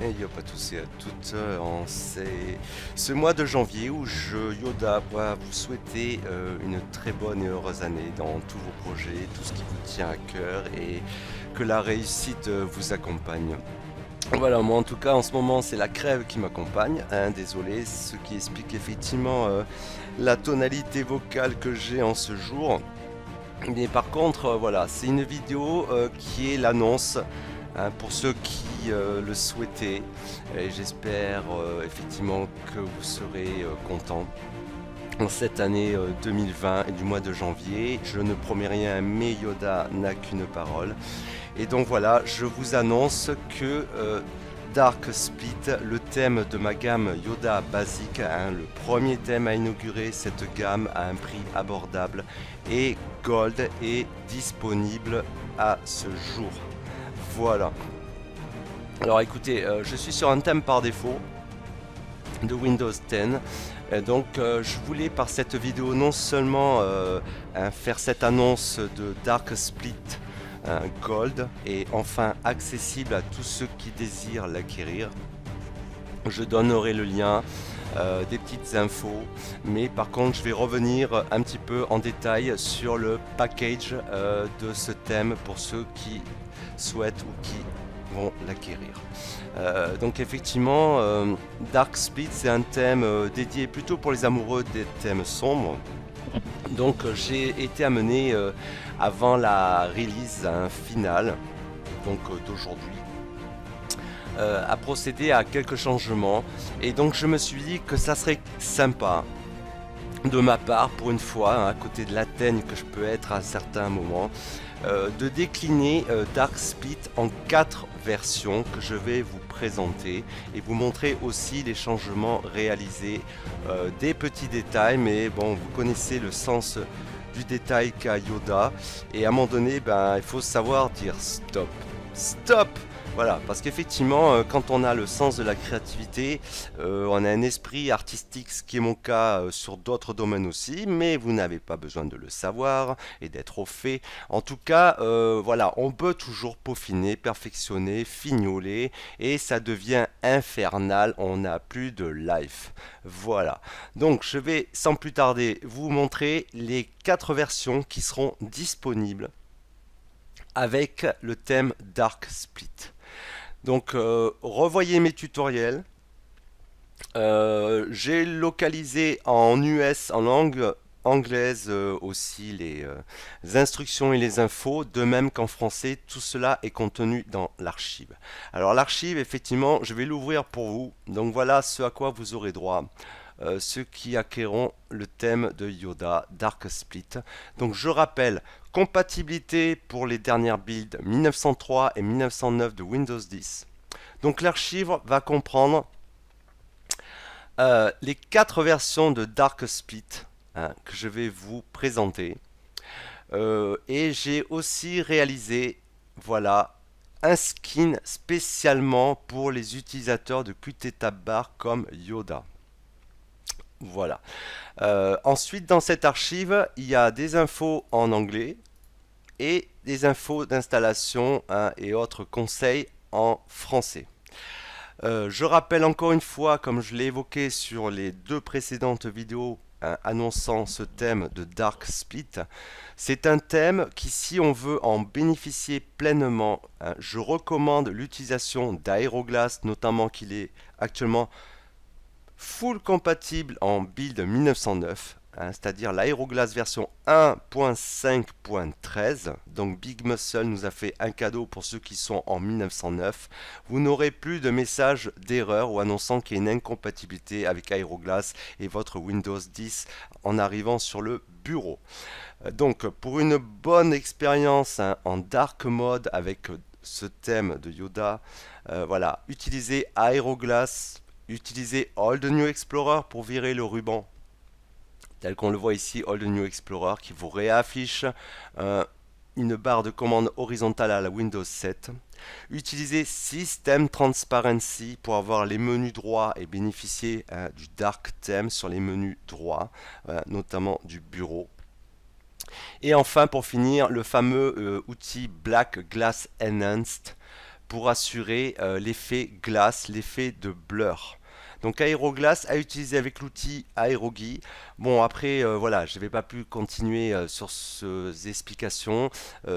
Et yo pas tous et à toutes, en ce mois de janvier où Yoda, va vous souhaiter une très bonne et heureuse année dans tous vos projets, tout ce qui vous tient à cœur et que la réussite vous accompagne. Voilà, moi en tout cas en ce moment c'est la crève qui m'accompagne, hein, désolé, ce qui explique effectivement la tonalité vocale que j'ai en ce jour. Mais par contre, voilà, c'est une vidéo qui est l'annonce, hein, pour ceux qui le souhaitaient. Et j'espère effectivement que vous serez contents. En cette année 2020 et du mois de janvier, je ne promets rien, mais Yoda n'a qu'une parole. Et donc voilà, je vous annonce que Dark Split, le thème de ma gamme Yoda basique, hein, le premier thème à inaugurer cette gamme à un prix abordable, et Gold est disponible à ce jour. Voilà. Alors écoutez, je suis sur un thème par défaut de Windows 10. Je voulais par cette vidéo non seulement faire cette annonce de Dark Split Gold et enfin accessible à tous ceux qui désirent l'acquérir. Je donnerai le lien, des petites infos, mais par contre je vais revenir un petit peu en détail sur le package de ce thème pour ceux qui souhaitent ou qui vont l'acquérir. Donc effectivement, Dark Split c'est un thème dédié plutôt pour les amoureux des thèmes sombres. Donc j'ai été amené avant la release finale d'aujourd'hui à procéder à quelques changements, et donc je me suis dit que ça serait sympa de ma part pour une fois, hein, à côté de la teigne que je peux être à certains moments, de décliner Dark Split en 4 versions que je vais vous présenter et vous montrer aussi les changements réalisés, des petits détails, mais bon, vous connaissez le sens du détail qu'a Yoda, et à un moment donné, ben, il faut savoir dire stop, stop. Voilà, parce qu'effectivement, quand on a le sens de la créativité, on a un esprit artistique, ce qui est mon cas sur d'autres domaines aussi, mais vous n'avez pas besoin de le savoir et d'être au fait. En tout cas, voilà, on peut toujours peaufiner, perfectionner, fignoler, et ça devient infernal, on n'a plus de life. Voilà, donc je vais sans plus tarder vous montrer les 4 versions qui seront disponibles avec le thème Dark Split. Donc revoyez mes tutoriels. J'ai localisé en US, en langue anglaise aussi les instructions et les infos, de même qu'en français, tout cela est contenu dans l'archive. Alors l'archive, effectivement, je vais l'ouvrir pour vous. Donc voilà ce à quoi vous aurez droit. Ceux qui acquéreront le thème de Yoda Dark Split. Donc je rappelle, compatibilité pour les dernières builds 1903 et 1909 de Windows 10. Donc l'archive va comprendre les 4 versions de Dark Split, hein, que je vais vous présenter. Et j'ai aussi réalisé, voilà, un skin spécialement pour les utilisateurs de Qt Tab Bar comme Yoda. Voilà. Ensuite, dans cette archive, il y a des infos en anglais et des infos d'installation, hein, et autres conseils en français. Je rappelle encore une fois, comme je l'ai évoqué sur les 2 précédentes vidéos, hein, annonçant ce thème de Dark Split, c'est un thème qui, si on veut en bénéficier pleinement, hein, je recommande l'utilisation d'Aeroglass, notamment qu'il est actuellement full compatible en build 1909, hein, c'est-à-dire l'Aeroglass version 1.5.13. Donc Big Muscle nous a fait un cadeau pour ceux qui sont en 1909. Vous n'aurez plus de messages d'erreur ou annonçant qu'il y a une incompatibilité avec Aeroglass et votre Windows 10 en arrivant sur le bureau. Donc pour une bonne expérience, hein, en dark mode avec ce thème de Yoda, voilà, utilisez Aeroglass. Utilisez All the New Explorer pour virer le ruban, tel qu'on le voit ici, All the New Explorer, qui vous réaffiche une barre de commande horizontale à la Windows 7. Utilisez System Transparency pour avoir les menus droits et bénéficier du Dark Theme sur les menus droits, notamment du bureau. Et enfin, pour finir, le fameux outil Black Glass Enhanced pour assurer l'effet glace, l'effet de blur. Donc Aeroglass à utiliser avec l'outil Aeroguy. Bon après voilà, je n'ai pas pu continuer sur ces explications.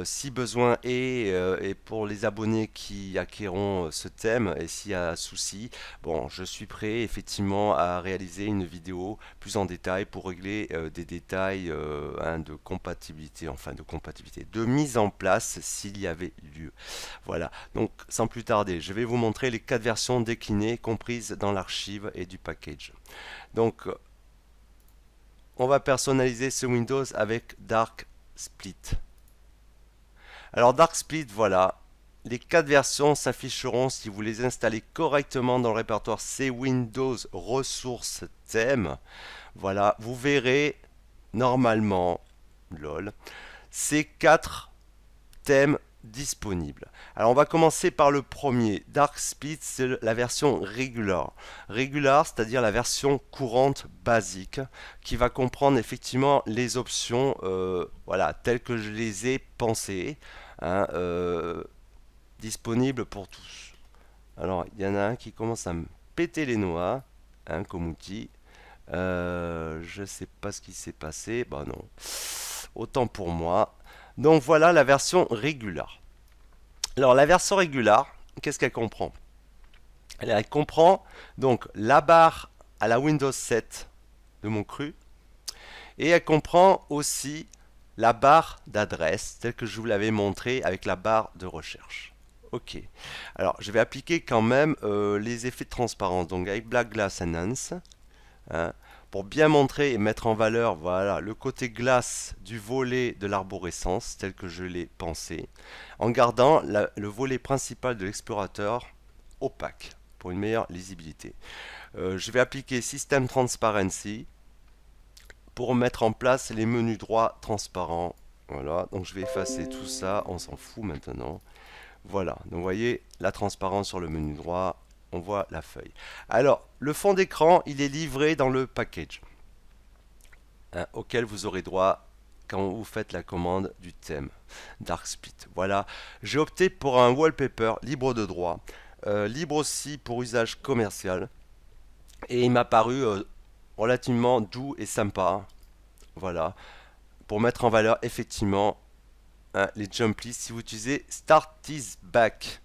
Si besoin est, et pour les abonnés qui acquéreront ce thème et s'il y a souci, bon je suis prêt effectivement à réaliser une vidéo plus en détail pour régler des détails hein, de compatibilité, enfin de compatibilité, de mise en place s'il y avait lieu. Voilà, donc sans plus tarder, je vais vous montrer les 4 versions déclinées comprises dans l'archive et du package. Donc on va personnaliser ce Windows avec Dark Split. Alors Dark Split, voilà, les 4 versions s'afficheront si vous les installez correctement dans le répertoire C Windows ressources thème. Voilà, vous verrez normalement, lol, ces 4 thèmes disponibles. Alors on va commencer par le premier. Dark Split, c'est la version regular. Regular, c'est-à-dire la version courante basique qui va comprendre effectivement les options voilà, telles que je les ai pensées, hein, disponibles pour tous. Alors il y en a un qui commence à me péter les noix hein, comme outil. Je sais pas ce qui s'est passé. Bah non. Autant pour moi. Donc voilà la version régulière. Alors la version régulière, qu'est-ce qu'elle comprend? Elle comprend donc la barre à la Windows 7 de mon cru et elle comprend aussi la barre d'adresse telle que je vous l'avais montré avec la barre de recherche. Ok. Alors je vais appliquer quand même les effets de transparence donc avec Black Glass Enhance. Hein, pour bien montrer et mettre en valeur voilà, le côté glace du volet de l'arborescence tel que je l'ai pensé, en gardant le volet principal de l'explorateur opaque pour une meilleure lisibilité. Je vais appliquer System Transparency pour mettre en place les menus droits transparents. Voilà, donc je vais effacer tout ça, on s'en fout maintenant. Voilà, donc vous voyez la transparence sur le menu droit. On voit la feuille. Alors, le fond d'écran, il est livré dans le package hein, auquel vous aurez droit quand vous faites la commande du thème Dark Split. Voilà, j'ai opté pour un wallpaper libre de droit, libre aussi pour usage commercial, et il m'a paru relativement doux et sympa. Voilà, pour mettre en valeur effectivement hein, les jump lists si vous utilisez Start is Back.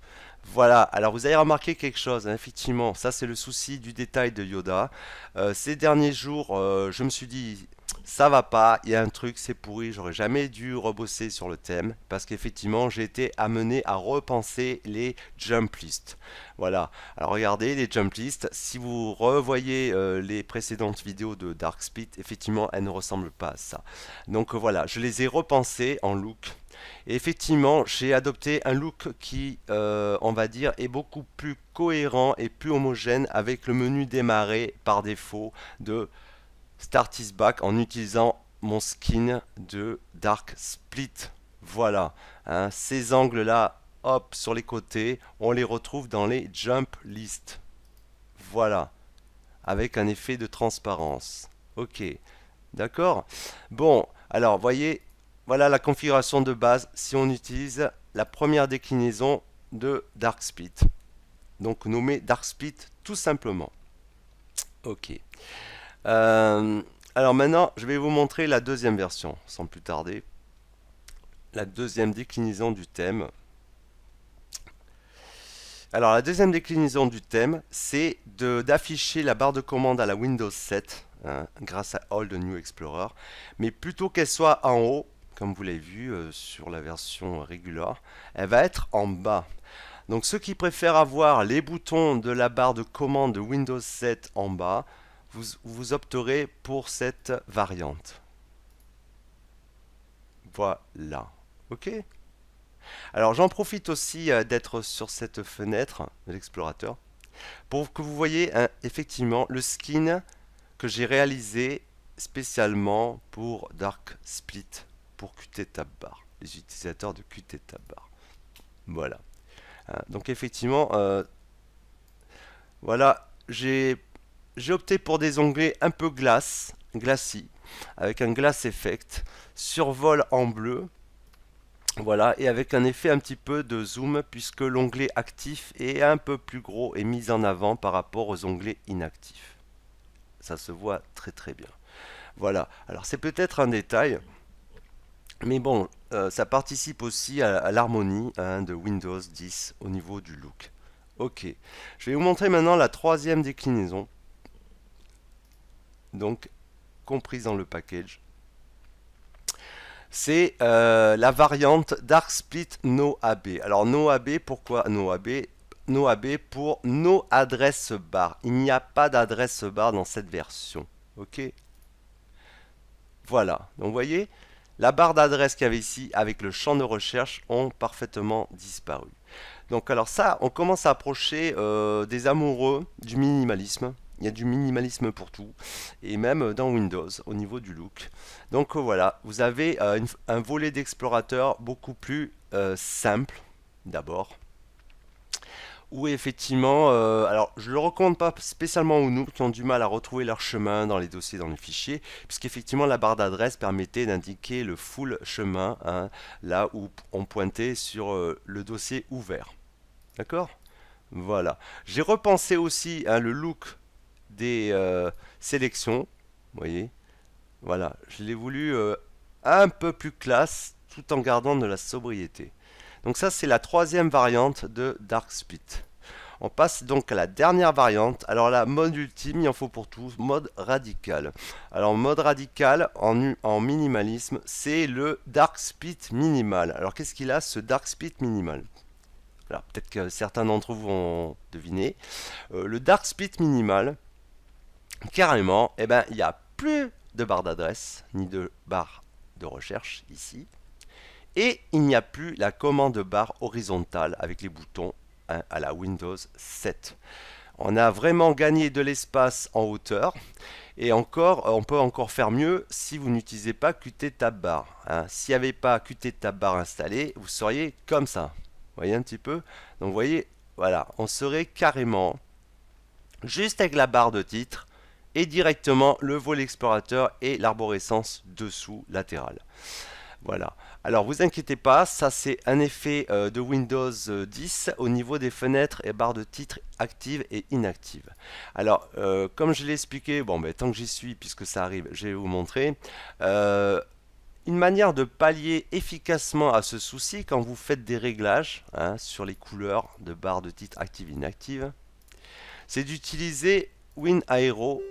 Voilà, alors vous avez remarqué quelque chose, hein, effectivement, ça c'est le souci du détail de Yoda. Ces derniers jours, je me suis dit, ça va pas, il y a un truc, c'est pourri, j'aurais jamais dû rebosser sur le thème, parce qu'effectivement, j'ai été amené à repenser les jump lists. Voilà, alors regardez les jump lists, si vous revoyez les précédentes vidéos de Dark Split, effectivement, elles ne ressemblent pas à ça. Donc voilà, je les ai repensées en look. Et effectivement, j'ai adopté un look qui, on va dire, est beaucoup plus cohérent et plus homogène avec le menu démarrer par défaut de Start is Back en utilisant mon skin de Dark Split. Voilà, hein, ces angles-là, hop, sur les côtés, on les retrouve dans les jump lists. Voilà, avec un effet de transparence. Ok, d'accord. Bon, alors, voyez, voilà la configuration de base si on utilise la première déclinaison de Dark Split. Donc nommé Dark Split tout simplement. Ok. Alors maintenant, je vais vous montrer la deuxième version, sans plus tarder. La deuxième déclinaison du thème. Alors la deuxième déclinaison du thème, c'est d'afficher la barre de commande à la Windows 7, hein, grâce à All the New Explorer. Mais plutôt qu'elle soit en haut, comme vous l'avez vu sur la version régulière, elle va être en bas. Donc ceux qui préfèrent avoir les boutons de la barre de commande de Windows 7 en bas, vous opterez pour cette variante. Voilà. Ok. Alors j'en profite aussi d'être sur cette fenêtre de l'explorateur pour que vous voyez effectivement le skin que j'ai réalisé spécialement pour Dark Split pour Qt Tab Bar, les utilisateurs de Qt Tab Bar. Voilà. Donc effectivement, voilà, j'ai opté pour des onglets un peu glacis, avec un glass effect, survol en bleu, Voilà, et avec un effet un petit peu de zoom puisque l'onglet actif est un peu plus gros et mis en avant par rapport aux onglets inactifs. Ça se voit très très bien. Voilà, alors c'est peut-être un détail, mais bon, ça participe aussi à l'harmonie hein, de Windows 10 au niveau du look. Ok, je vais vous montrer maintenant la troisième déclinaison, donc comprise dans le package. C'est la variante Dark Split No AB. Alors No AB, pourquoi No AB? No AB pour No Address Bar. Il n'y a pas d'adresse bar dans cette version. Ok. Voilà. Donc vous voyez, la barre d'adresse qu'il y avait ici avec le champ de recherche ont parfaitement disparu. Donc alors ça, on commence à approcher des amoureux du minimalisme. Il y a du minimalisme pour tout, et même dans Windows au niveau du look. Donc voilà, vous avez un volet d'explorateur beaucoup plus simple d'abord. Où effectivement, alors je ne le recommande pas spécialement aux noobs qui ont du mal à retrouver leur chemin dans les dossiers, dans les fichiers, puisqu'effectivement la barre d'adresse permettait d'indiquer le full chemin, hein, là où on pointait sur le dossier ouvert. D'accord? Voilà. J'ai repensé aussi hein, le look des sélections. Vous voyez? Voilà. Je l'ai voulu un peu plus classe tout en gardant de la sobriété. Donc ça, c'est la troisième variante de Dark Split. On passe donc à la dernière variante. Alors là, mode ultime, il en faut pour tous, mode radical. Alors mode radical en minimalisme, c'est le Dark Split minimal. Alors qu'est-ce qu'il a ce Dark Split minimal? Alors peut-être que certains d'entre vous ont deviné. Le Dark Split minimal, carrément, eh ben, il n'y a plus de barre d'adresse, ni de barre de recherche ici. Et il n'y a plus la commande barre horizontale avec les boutons hein, à la Windows 7. On a vraiment gagné de l'espace en hauteur. Et encore, on peut encore faire mieux si vous n'utilisez pas Qt Tab Bar. Hein. S'il n'y avait pas Qt Tab Bar installé, vous seriez comme ça. Vous voyez un petit peu? Donc vous voyez, voilà, on serait carrément juste avec la barre de titre et directement le volet explorateur et l'arborescence dessous latérale. Voilà. Alors vous inquiétez pas, ça c'est un effet de Windows 10 au niveau des fenêtres et barres de titre actives et inactives. Alors comme je l'ai expliqué, bon ben tant que j'y suis puisque ça arrive, je vais vous montrer. Une manière de pallier efficacement à ce souci quand vous faites des réglages hein, sur les couleurs de barres de titre actives et inactives, c'est d'utiliser WinAero,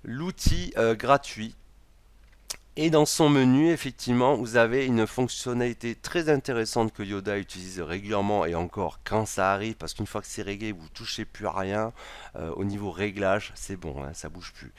l'outil gratuit. Et dans son menu, effectivement, vous avez une fonctionnalité très intéressante que Yoda utilise régulièrement et encore quand ça arrive, parce qu'une fois que c'est réglé, vous ne touchez plus à rien. Au niveau réglage, c'est bon, hein, ça bouge plus.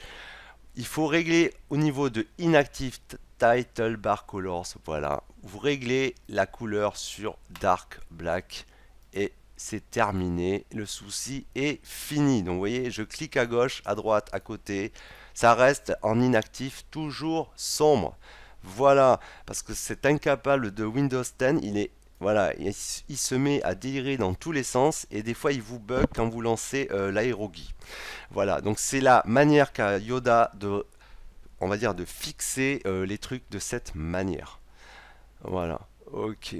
Il faut régler au niveau de Inactive Title Bar Colors, voilà. Vous réglez la couleur sur Dark Black et c'est terminé. Le souci est fini. Donc vous voyez, je clique à gauche, à droite, à côté. Ça reste en inactif, toujours sombre. Voilà, parce que c'est incapable de Windows 10, il est voilà, il se met à délirer dans tous les sens et des fois il vous bug quand vous lancez l'aérogui. Voilà, donc c'est la manière qu'a Yoda de, on va dire, de fixer les trucs de cette manière. Voilà, ok.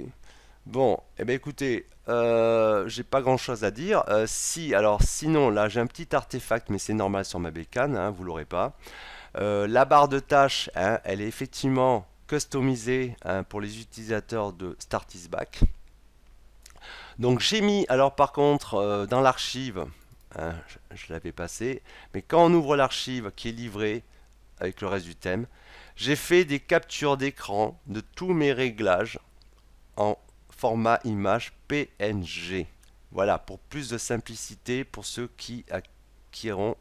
Bon, eh bien écoutez, j'ai pas grand chose à dire. Si, alors sinon, là j'ai un petit artefact, mais c'est normal sur ma bécane, hein, vous l'aurez pas. La barre de tâches, hein, elle est effectivement customisée hein, pour les utilisateurs de Start is Back. Donc j'ai mis, alors par contre, dans l'archive, hein, je l'avais passé, mais quand on ouvre l'archive qui est livrée avec le reste du thème, j'ai fait des captures d'écran de tous mes réglages en format image PNG. Voilà, pour plus de simplicité pour ceux qui acquéreront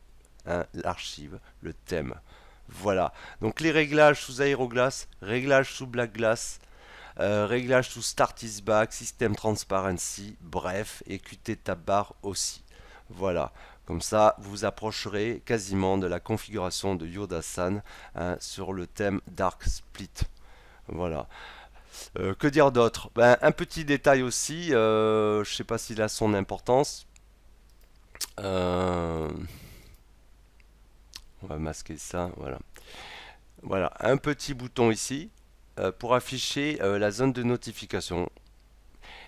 l'archive, le thème. Voilà, donc les réglages sous aéroglace, réglages sous black glass, réglages sous Start is Back, système transparency, bref, et Qt Tab Bar aussi. Voilà, comme ça vous vous approcherez quasiment de la configuration de Yoda-san hein, sur le thème Dark Split. Voilà. Que dire d'autre? Ben, un petit détail aussi, je ne sais pas s'il a son importance. Euh, on va masquer ça, voilà. Voilà, un petit bouton ici, pour afficher la zone de notification.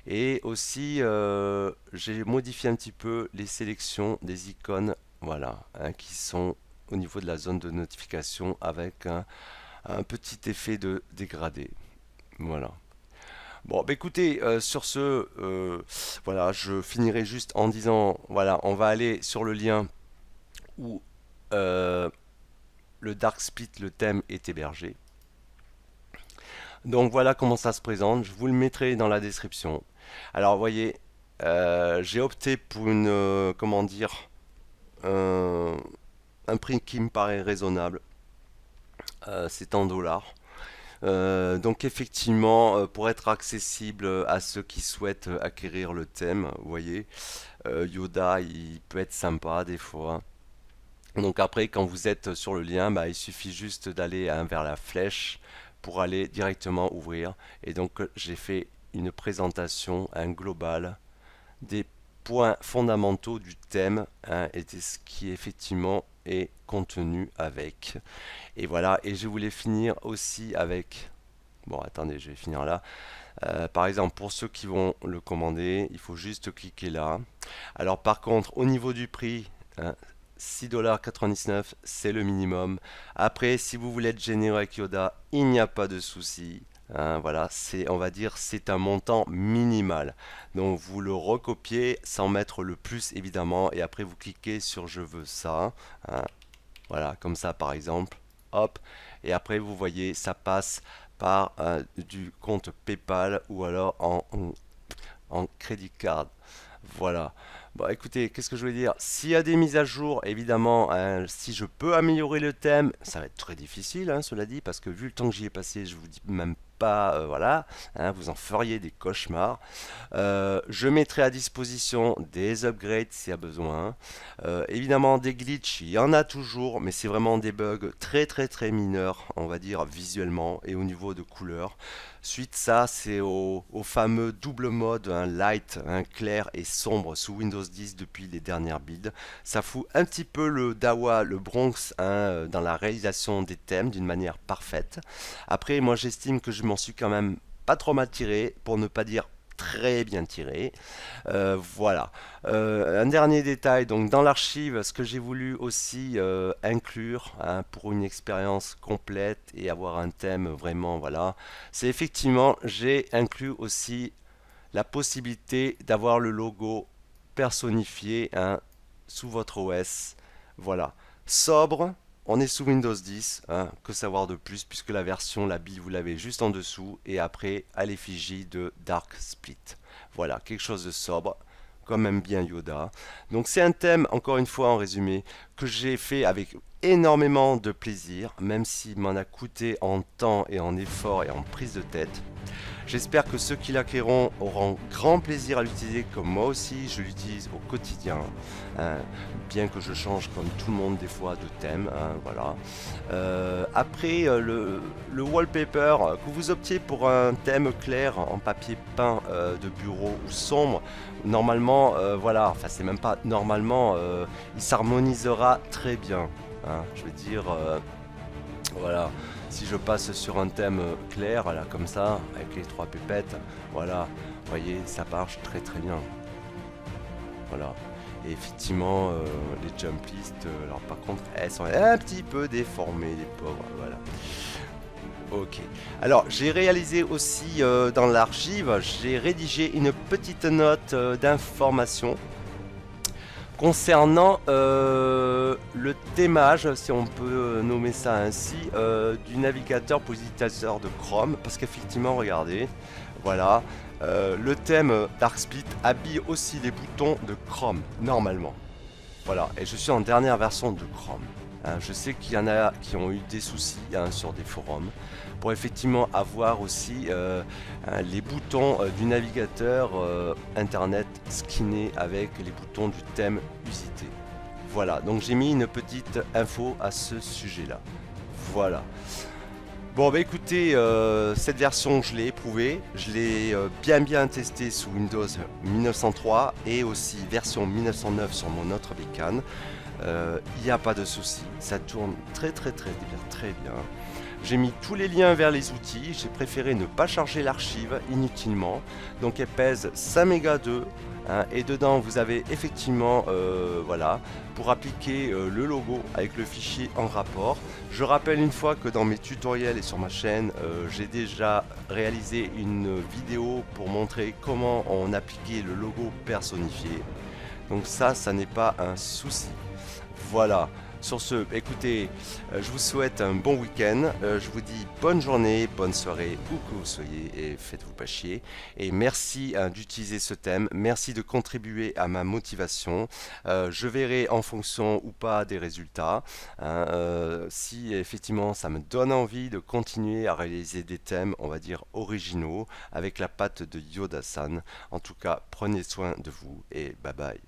Et aussi, j'ai modifié un petit peu les sélections des icônes, voilà, hein, qui sont au niveau de la zone de notification avec un petit effet de dégradé. Voilà. Bon, bah écoutez, sur ce, voilà, je finirai juste en disant, voilà, on va aller sur le lien où euh, le Dark Split, le thème est hébergé. Donc voilà comment ça se présente. Je vous le mettrai dans la description. Alors, vous voyez, j'ai opté pour une, comment dire, un, un prix qui me paraît raisonnable. C'est en dollars. Donc effectivement, pour être accessible à ceux qui souhaitent acquérir le thème, vous voyez, Yoda, il peut être sympa des fois. Donc après, quand vous êtes sur le lien, bah, il suffit juste d'aller vers la flèche pour aller directement ouvrir. Et donc j'ai fait une présentation, un global des points fondamentaux du thème, hein, et de ce qui effectivement est contenu avec. Et voilà, et je voulais finir aussi avec... Bon, attendez, je vais finir là. Par exemple, pour ceux qui vont le commander, il faut juste cliquer là. Alors par contre, au niveau du prix, hein, 6,99 $, c'est le minimum. Après, si vous voulez être généreux avec Yoda, il n'y a pas de souci. Hein, voilà, c'est, on va dire, c'est un montant minimal. Donc vous le recopiez sans mettre le plus évidemment, et après vous cliquez sur je veux ça. Hein, voilà, comme ça par exemple. Hop, et après vous voyez, ça passe par du compte PayPal ou alors en crédit card. Voilà. Bon, écoutez, qu'est-ce que je veux dire? S'il y a des mises à jour, évidemment, hein, si je peux améliorer le thème, ça va être très difficile, hein, cela dit, parce que vu le temps que j'y ai passé, je vous dis même pas, voilà, hein, vous en feriez des cauchemars. Je mettrai à disposition des upgrades s'il y a besoin. Évidemment, des glitches, il y en a toujours, mais c'est vraiment des bugs très très très mineurs, on va dire, visuellement et au niveau de couleur. Suite ça, c'est au fameux double mode, hein, light, hein, clair et sombre sous Windows 10 depuis les dernières builds. Ça fout un petit peu le Dawa, le Bronx, hein, dans la réalisation des thèmes d'une manière parfaite. Après, moi j'estime que je m'en suis quand même pas trop mal tiré, pour ne pas dire très bien tiré. Voilà. Un dernier détail, donc dans l'archive, ce que j'ai voulu aussi inclure, hein, pour une expérience complète et avoir un thème vraiment, voilà, c'est effectivement, j'ai inclus aussi la possibilité d'avoir le logo personnifié, hein, sous votre OS. Voilà. Sobre, on est sous Windows 10, hein, que savoir de plus puisque la version, la BI, vous l'avez juste en dessous et après à l'effigie de Dark Split. Voilà, quelque chose de sobre, comme aime bien Yoda. Donc c'est un thème, encore une fois en résumé, que j'ai fait avec énormément de plaisir, même s'il m'en a coûté en temps et en effort et en prise de tête. J'espère que ceux qui l'acquerront auront grand plaisir à l'utiliser comme moi aussi je l'utilise au quotidien, hein, bien que je change comme tout le monde des fois de thème, hein, voilà. Après le wallpaper, que vous optiez pour un thème clair en papier peint de bureau ou sombre, normalement, voilà, enfin c'est même pas normalement, il s'harmonisera très bien, hein, je veux dire, voilà. Si je passe sur un thème clair, là, comme ça, avec les trois pépettes, voilà, vous voyez, ça marche très très bien. Voilà. Et effectivement, les jump lists, alors par contre, elles sont un petit peu déformées, les pauvres, voilà. Ok. Alors, j'ai réalisé aussi dans l'archive, j'ai rédigé une petite note d'information concernant le thémage, si on peut nommer ça ainsi, du navigateur pour l'utilisateur de Chrome, parce qu'effectivement, regardez, voilà, le thème Dark Split habille aussi les boutons de Chrome, normalement. Voilà, et je suis en dernière version de Chrome. Hein, je sais qu'il y en a qui ont eu des soucis, hein, sur des forums pour effectivement avoir aussi les boutons du navigateur internet skinnés avec les boutons du thème usité. Voilà, donc j'ai mis une petite info à ce sujet là. Voilà. Bon bah écoutez, cette version je l'ai éprouvée, je l'ai bien testé sous Windows 1903 et aussi version 1909 sur mon autre bécane. Il n'y a pas de souci, ça tourne très bien. J'ai mis tous les liens vers les outils, j'ai préféré ne pas charger l'archive inutilement. Donc elle pèse 5 mégas 2. Et dedans vous avez effectivement voilà, pour appliquer le logo avec le fichier en rapport. Je rappelle une fois que dans mes tutoriels et sur ma chaîne j'ai déjà réalisé une vidéo pour montrer comment on appliquait le logo personnifié. Donc ça n'est pas un souci. Voilà. Sur ce, écoutez, je vous souhaite un bon week-end. Je vous dis bonne journée, bonne soirée, où que vous soyez, et faites-vous pas chier. Et merci d'utiliser ce thème. Merci de contribuer à ma motivation. Je verrai en fonction ou pas des résultats. Si effectivement ça me donne envie de continuer à réaliser des thèmes, on va dire originaux, avec la patte de Yoda-san. En tout cas, prenez soin de vous et bye bye.